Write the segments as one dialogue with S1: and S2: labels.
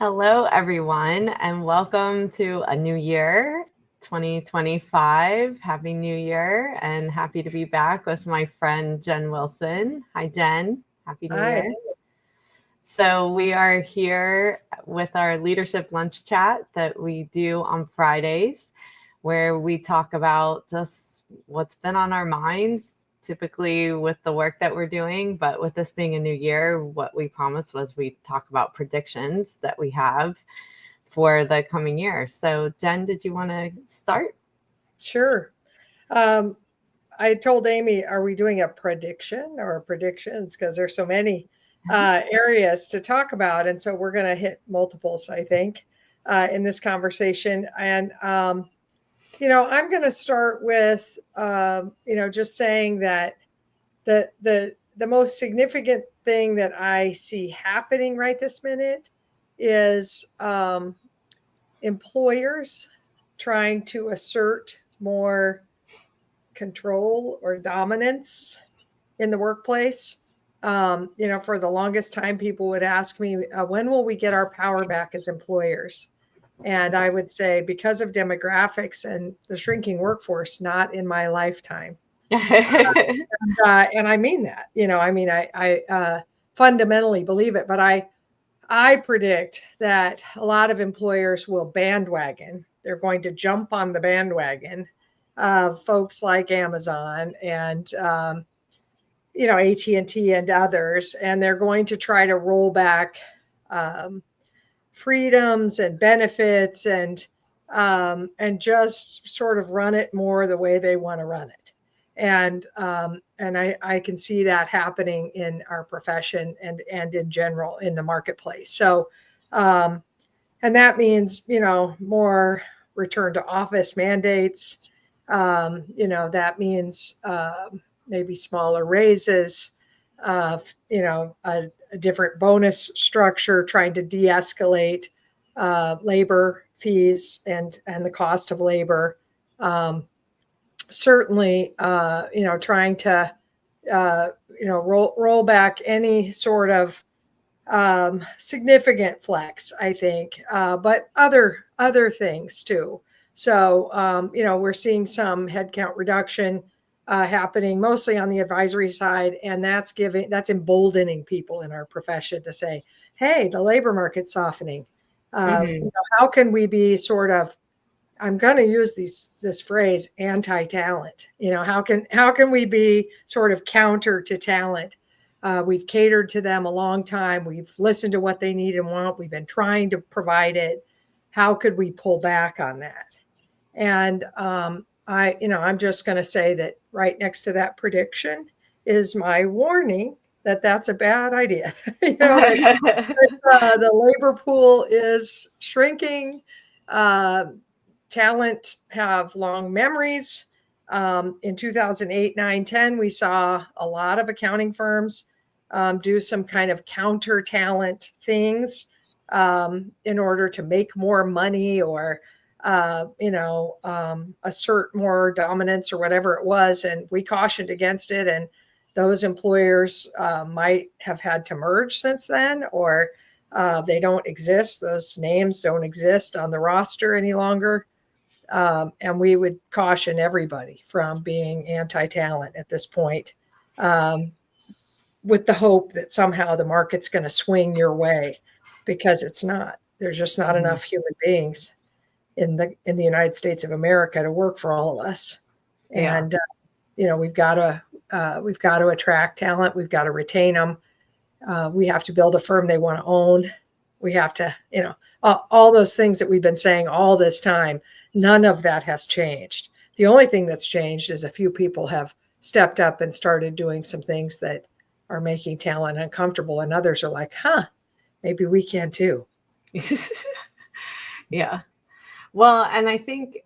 S1: Hello, everyone, and welcome to a new year, 2025. Happy New Year, and happy to be back with my friend Jen Wilson. Hi, Jen. Happy New
S2: Hi.
S1: Year. So, we are here with our leadership lunch chat that we do on Fridays, where we talk about just what's been on our minds, typically with the work that we're doing. But with this being a new year, what we promised was we'd talk about predictions that we have for the coming year. So, Jen, did you want to start?
S2: Sure. Um, I told Amy, are we doing a prediction or predictions? Because there's so many areas to talk about. And so we're going to hit multiples, I think, in this conversation. And I'm going to start with, just saying that the most significant thing that I see happening right this minute is employers trying to assert more control or dominance in the workplace. For the longest time, people would ask me, when will we get our power back as employers? And I would say, because of demographics and the shrinking workforce, not in my lifetime. And I mean that. I fundamentally believe it, but I predict that a lot of employers will bandwagon. They're going to jump on the bandwagon of folks like Amazon and AT&T and others, and they're going to try to roll back um, freedoms and benefits and just sort of run it more the way they want to run it. And I can see that happening in our profession and in general in the marketplace. So and that means more return to office mandates. That means maybe smaller raises, a different bonus structure, trying to de-escalate labor fees and the cost of labor. Certainly, trying to roll back any sort of significant flex, I think, but other things too. So we're seeing some headcount reduction happening mostly on the advisory side, and that's emboldening people in our profession to say, "Hey, the labor market's softening.
S1: Mhm.
S2: How can we be sort of?" I'm going to use this phrase, anti-talent. How can we be sort of counter to talent? We've catered to them a long time. We've listened to what they need and want. We've been trying to provide it. How could we pull back on that? And I'm just going to say that right next to that prediction is my warning that that's a bad idea. The labor pool is shrinking. Uh, Talent have long memories. In 2008, 9, 10, we saw a lot of accounting firms do some kind of counter talent things in order to make more money or assert more dominance or whatever it was. And we cautioned against it. And those employers might have had to merge since then, or they don't exist. Those names don't exist on the roster any longer. And we would caution everybody from being anti-talent at this point, um, with the hope that somehow the market's going to swing your way, because it's not. There's just not
S1: Mhm.
S2: enough human beings in the United States of America to work for all of us.
S1: Yeah.
S2: And we've got to attract talent. We've got to retain them. We have to build a firm they want to own. We have to, all those things that we've been saying all this time. None of that has changed. The only thing that's changed is a few people have stepped up and started doing some things that are making talent uncomfortable, and others are like, maybe we can too.
S1: Yeah. Well, and I think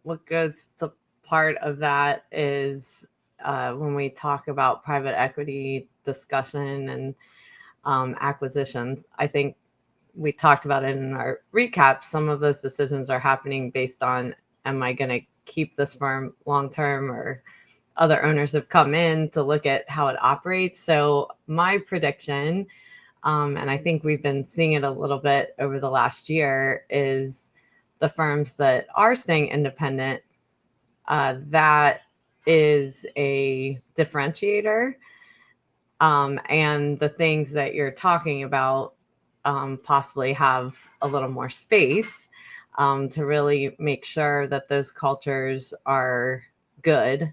S1: what goes to part of that is when we talk about private equity discussion and acquisitions, I think we talked about it in our recap. Some of those decisions are happening based on, am I going to keep this firm long term, or other owners have come in to look at how it operates. So my prediction and I think we've been seeing it a little bit over the last year, is the firms that are staying independent, that is a differentiator. And the things that you're talking about possibly have a little more space to really make sure that those cultures are good.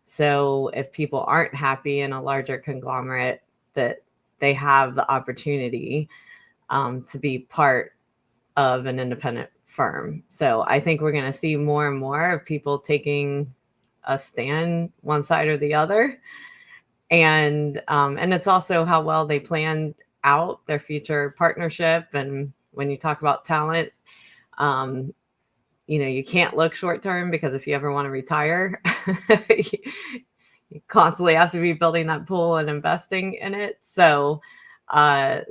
S1: So if people aren't happy in a larger conglomerate, that they have the opportunity to be part of an independent firm. So I think we're going to see more and more of people taking a stand one side or the other. And it's also how well they planned out their future partnership. And when you talk about talent, you can't look short term, because if you ever want to retire, you constantly have to be building that pool and investing in it. So I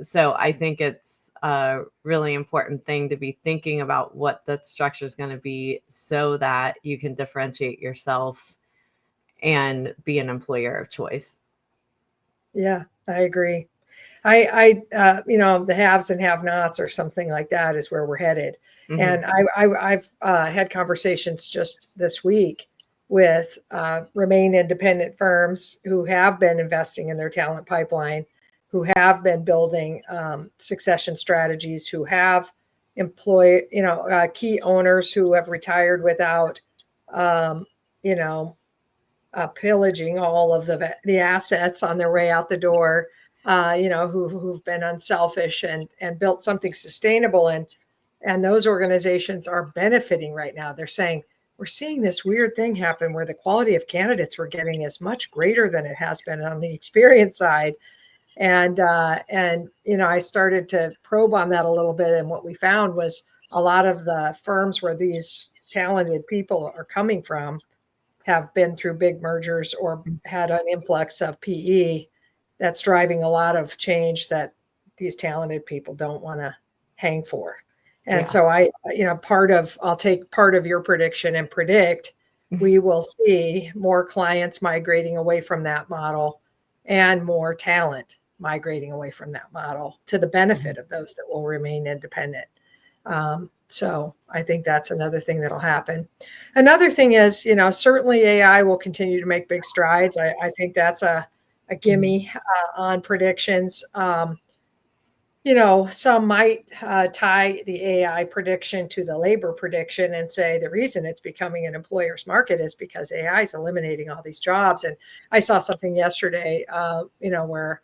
S1: think it's a really important thing to be thinking about what that structure is going to be, so that you can differentiate yourself and be an employer of choice.
S2: Yeah, I agree. The haves and have-nots or something like that is where we're headed.
S1: Mm-hmm.
S2: And I've had conversations just this week with remain independent firms who have been investing in their talent pipeline, who have been building succession strategies, who have key owners who have retired without, um, you know, pillaging all of the assets on their way out the door, who've been unselfish and built something sustainable. And those organizations are benefiting right now. They're saying, we're seeing this weird thing happen where the quality of candidates we're getting is much greater than it has been on the experience side. And I started to probe on that a little bit. And what we found was a lot of the firms where these talented people are coming from have been through big mergers or had an influx of PE that's driving a lot of change that these talented people don't want to hang for. And
S1: Yeah.
S2: so I'll take part of your prediction and predict we will see more clients migrating away from that model and more talent migrating away from that model to the benefit of those that will remain independent. So I think that's another thing that'll happen. Another thing is, certainly AI will continue to make big strides. I think that's a gimme on predictions. Some might tie the AI prediction to the labor prediction and say the reason it's becoming an employer's market is because AI is eliminating all these jobs. And I saw something yesterday, where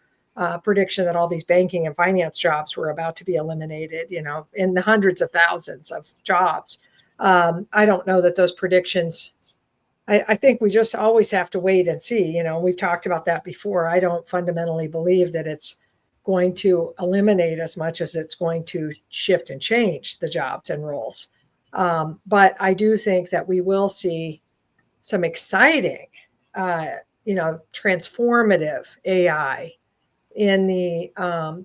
S2: prediction that all these banking and finance jobs were about to be eliminated, in the hundreds of thousands of jobs. I don't know that those predictions, I think we just always have to wait and see. We've talked about that before. I don't fundamentally believe that it's going to eliminate as much as it's going to shift and change the jobs and roles. But I do think that we will see some exciting, transformative AI in the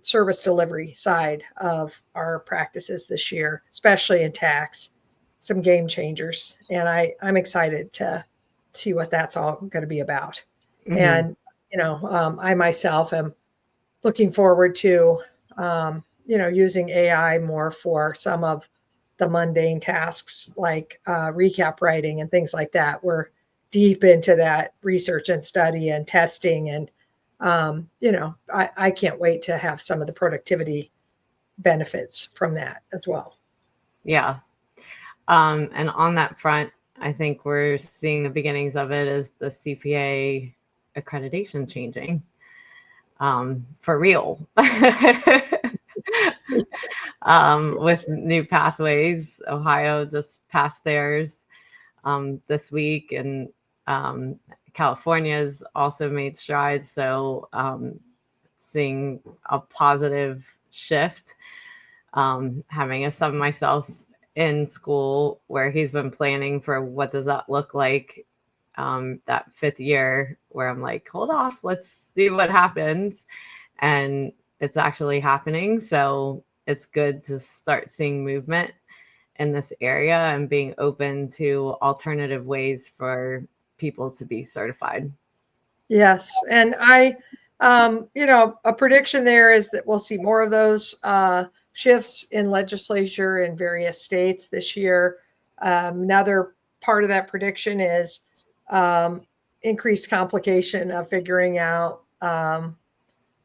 S2: service delivery side of our practices this year, especially in tax, some game changers. And I'm excited to see what that's all going to be about.
S1: Mm-hmm.
S2: And, I myself am looking forward to, using AI more for some of the mundane tasks like recap writing and things like that. We're deep into that research and study and testing. And, I can't wait to have some of the productivity benefits from that as well.
S1: Yeah. And on that front, I think we're seeing the beginnings of it as the CPA accreditation changing for real. With new pathways. Ohio just passed theirs this week, and California's also made strides. So seeing a positive shift. Having a son myself in school where he's been planning for what does that look like that fifth year, where I'm like, hold off, let's see what happens. And it's actually happening. So it's good to start seeing movement in this area and being open to alternative ways for people to be certified.
S2: Yes. And I A prediction there is that we'll see more of those shifts in legislature in various states this year. Another part of that prediction is increased complication of figuring out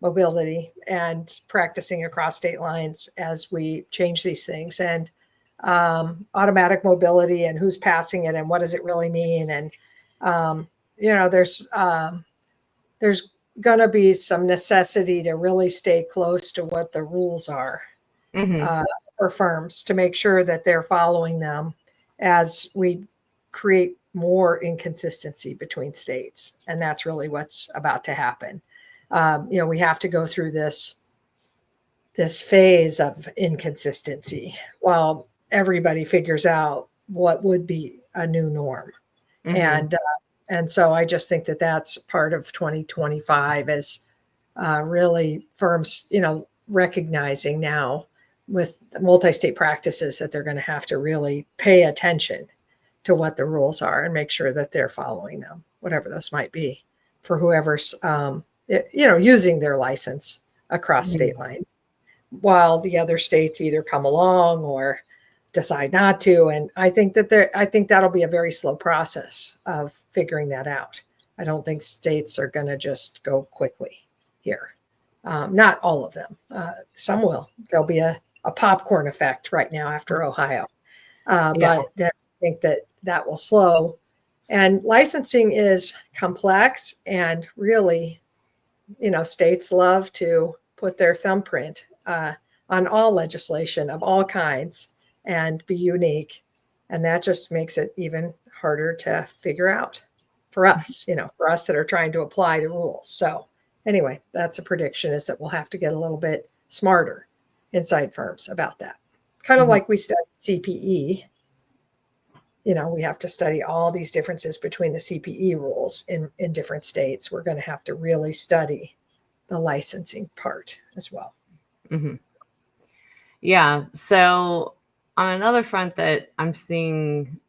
S2: mobility and practicing across state lines as we change these things, and automatic mobility and who's passing it and what does it really mean. And there's going to be some necessity to really stay close to what the rules are for firms to make sure that they're following them as we create more inconsistency between states. And that's really what's about to happen. We have to go through this phase of inconsistency while everybody figures out what would be a new norm. And so I just think that that's part of 2025 is really firms, recognizing now with multi-state practices that they're going to have to really pay attention to what the rules are and make sure that they're following them, whatever those might be, for whoever's, using their license across state lines, while the other states either come along or decide not to. And I think that'll be a very slow process of figuring that out. I don't think states are going to just go quickly here. Not all of them. Some will. There'll be a popcorn effect right now after Ohio. But I think that will slow. And licensing is complex, and really, states love to put their thumbprint on all legislation of all kinds and be unique. And that just makes it even harder to figure out for us, for us that are trying to apply the rules. So anyway, that's a prediction, is that we'll have to get a little bit smarter inside firms about that. Kind of like we study CPE. We have to study all these differences between the CPE rules in different states. We're going to have to really study the licensing part as well.
S1: Yeah. So on another front that I'm seeing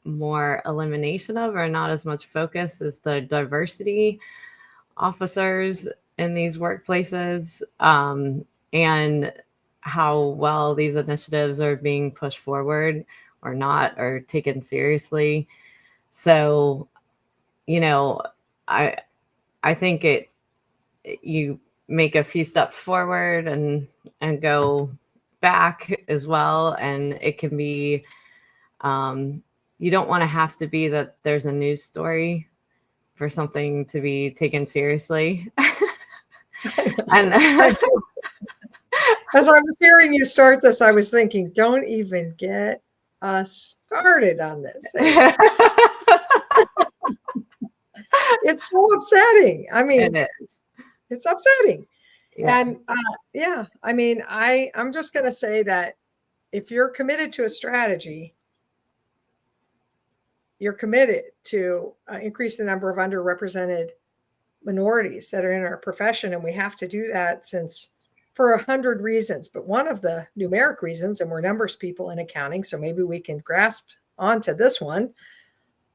S1: more elimination of, or not as much focus, is the diversity officers in these workplaces, and how well these initiatives are being pushed forward or not, or taken seriously. So, I think you make a few steps forward and go back as well. And it can be, you don't want to have to be that there's a news story for something to be taken seriously. And
S2: as I was hearing you start this, I was thinking, don't even get us started on this. It's so upsetting. I mean,
S1: it is.
S2: It's upsetting.
S1: Yeah.
S2: And I'm just going to say that if you're committed to a strategy, you're committed to increase the number of underrepresented minorities that are in our profession. And we have to do that for 100 reasons. But one of the numeric reasons, and we're numbers people in accounting, so maybe we can grasp onto this one.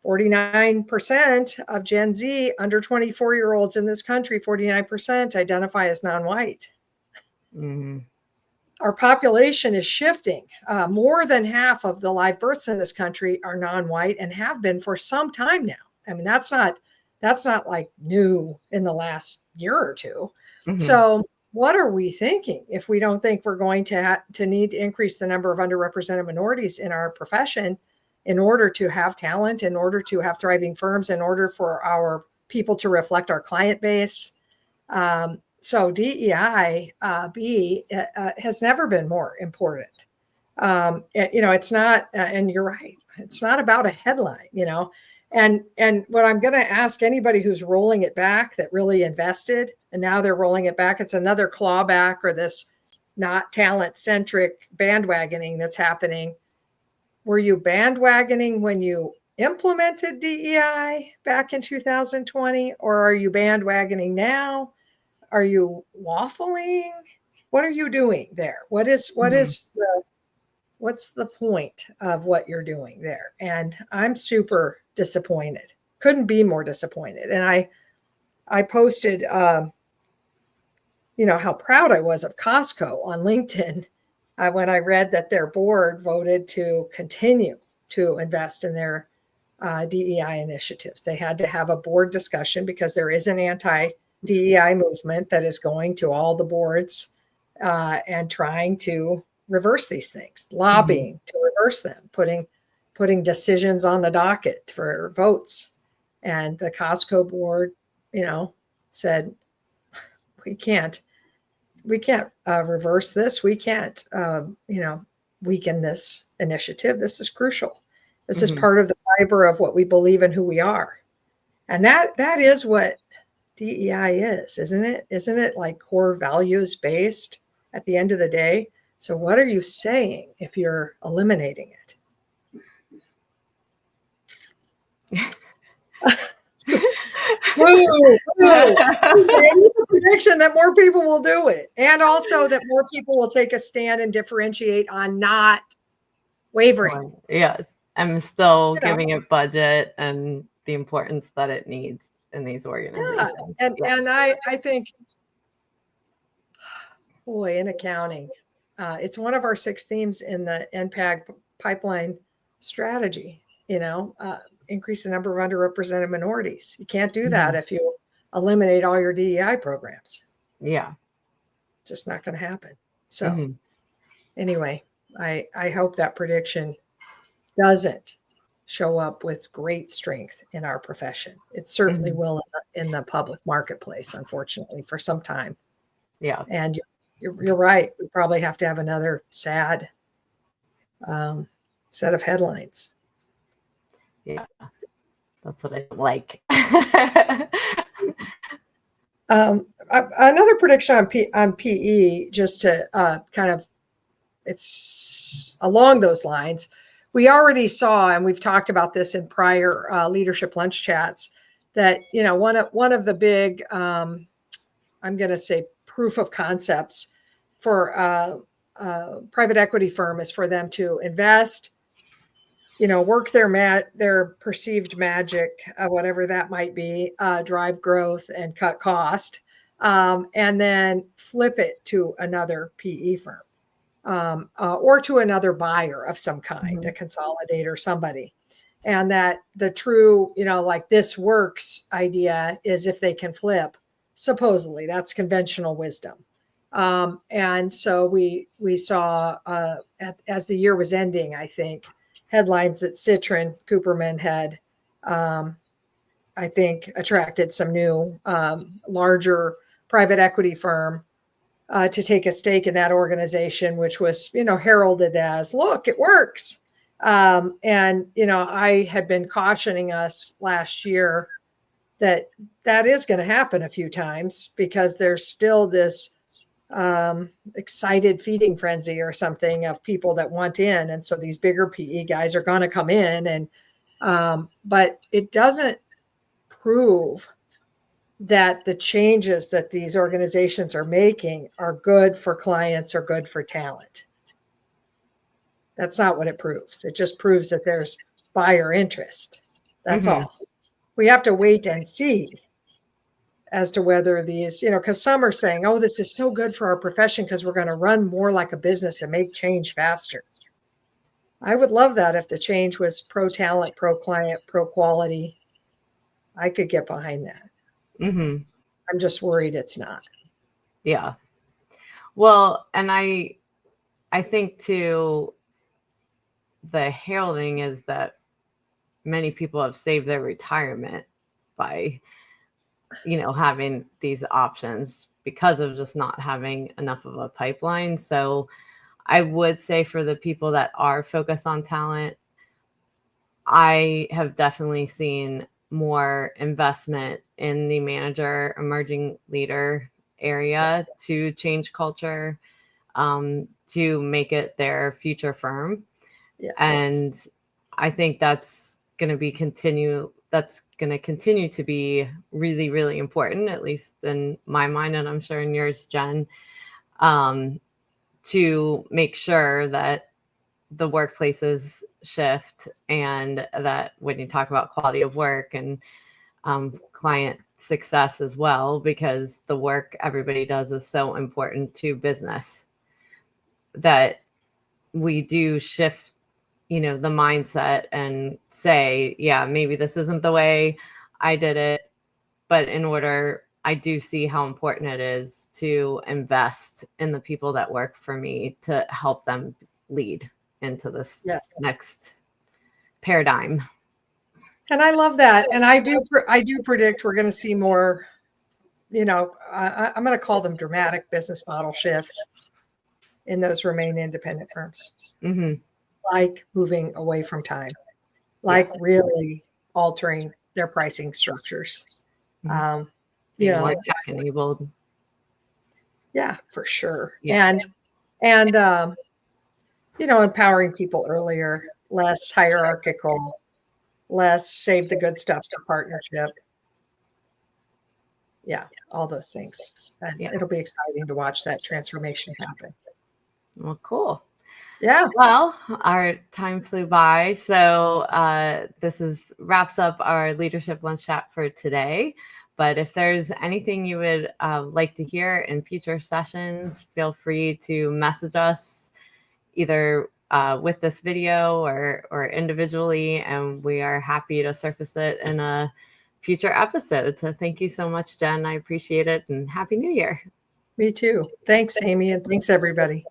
S2: 49% of Gen Z under 24-year-olds in this country, 49% identify as non-white. Our population is shifting. More than half of the live births in this country are non-white and have been for some time now. I mean, that's not like new in the last year or two. So what are we thinking if we don't think we're going to need to increase the number of underrepresented minorities in our profession in order to have talent, in order to have thriving firms, in order for our people to reflect our client base? So DEI has never been more important. It's not, and you're right, it's not about a headline, and what I'm going to ask anybody who's rolling it back that really invested and now they're rolling it back, it's another clawback or this not talent centric bandwagoning that's happening. Were you bandwagoning when you implemented DEI back in 2020, or are you bandwagoning now? Are you waffling? What are you doing there? What's the point of what you're doing there? And I'm super disappointed. Couldn't be more disappointed. And I posted, how proud I was of Costco on LinkedIn when I read that their board voted to continue to invest in their DEI initiatives. They had to have a board discussion because there is an anti-DEI movement that is going to all the boards and trying to reverse these things, lobbying to reverse them, putting decisions on the docket for votes. And the Costco board, said, we can't reverse this. We can't, weaken this initiative. This is crucial. This is part of the fiber of what we believe and who we are. And that is what DEI is, isn't it? Isn't it like core values based at the end of the day? So what are you saying if you're eliminating it? It's a prediction that more people will do it. And also that more people will take a stand and differentiate on not wavering.
S1: Yes. I'm still giving it budget and the importance that it needs in these organizations.
S2: Yeah. And I think, boy, in accounting, it's one of our 6 themes in the NPAG pipeline strategy, increase the number of underrepresented minorities. You can't do that if you eliminate all your DEI programs.
S1: Yeah.
S2: Just not going to happen. So anyway, I hope that prediction doesn't show up with great strength in our profession. It certainly will in the public marketplace, unfortunately, for some time.
S1: Yeah.
S2: And you're right. We probably have to have another sad set of headlines.
S1: Yeah. That's what I like.
S2: Another prediction on PE, just to it's along those lines. We already saw, and we've talked about this in prior leadership lunch chats, that one of the big, I'm going to say, proof of concepts for private equity firm is for them to invest, work their perceived magic, whatever that might be, drive growth and cut cost, and then flip it to another PE firm. Or to another buyer of some kind, a consolidator, somebody. And that the true, like this works idea is if they can flip, supposedly that's conventional wisdom. And so we saw as the year was ending, I think, headlines that Citron Cooperman had, I think, attracted some new larger private equity firm to take a stake in that organization, which was, heralded as, look, it works. And, I had been cautioning us last year that is going to happen a few times because there's still this excited feeding frenzy or something of people that want in. And so these bigger PE guys are going to come in but it doesn't prove that the changes that these organizations are making are good for clients or good for talent. That's not what it proves. It just proves that there's buyer interest. That's all. We have to wait and see as to whether these, because some are saying, oh, this is so good for our profession because we're going to run more like a business and make change faster. I would love that if the change was pro-talent, pro-client, pro-quality. I could get behind that. I'm just worried it's not.
S1: Yeah. Well, and I think too, the heralding is that many people have saved their retirement by, having these options because of just not having enough of a pipeline. So I would say for the people that are focused on talent, I have definitely seen more investment in the manager, emerging leader area to change culture, to make it their future firm.
S2: Yes.
S1: And I think that's going to continue to be really, really important, at least in my mind, and I'm sure in yours, Jen, to make sure that the workplaces shift and that when you talk about quality of work and client success as well, because the work everybody does is so important to business that we do shift, the mindset and say, yeah, maybe this isn't the way I did it, but I do see how important it is to invest in the people that work for me to help them lead into this next paradigm.
S2: And I love that. And I do predict we're going to see more, I'm going to call them dramatic business model shifts in those remain independent firms, like moving away from time, like really altering their pricing structures.
S1: More tech enabled.
S2: Yeah, for sure. Yeah. And empowering people earlier, less hierarchical, less save the good stuff for partnership. Yeah, all those things. And it'll be exciting to watch that transformation happen.
S1: Well, cool.
S2: Yeah.
S1: Well, our time flew by. So this wraps up our leadership lunch chat for today. But if there's anything you would like to hear in future sessions, feel free to message us either with this video or individually, and we are happy to surface it in a future episode. So thank you so much, Jen. I appreciate it, and Happy New Year.
S2: Me too. Thanks, Amy, and thanks, everybody.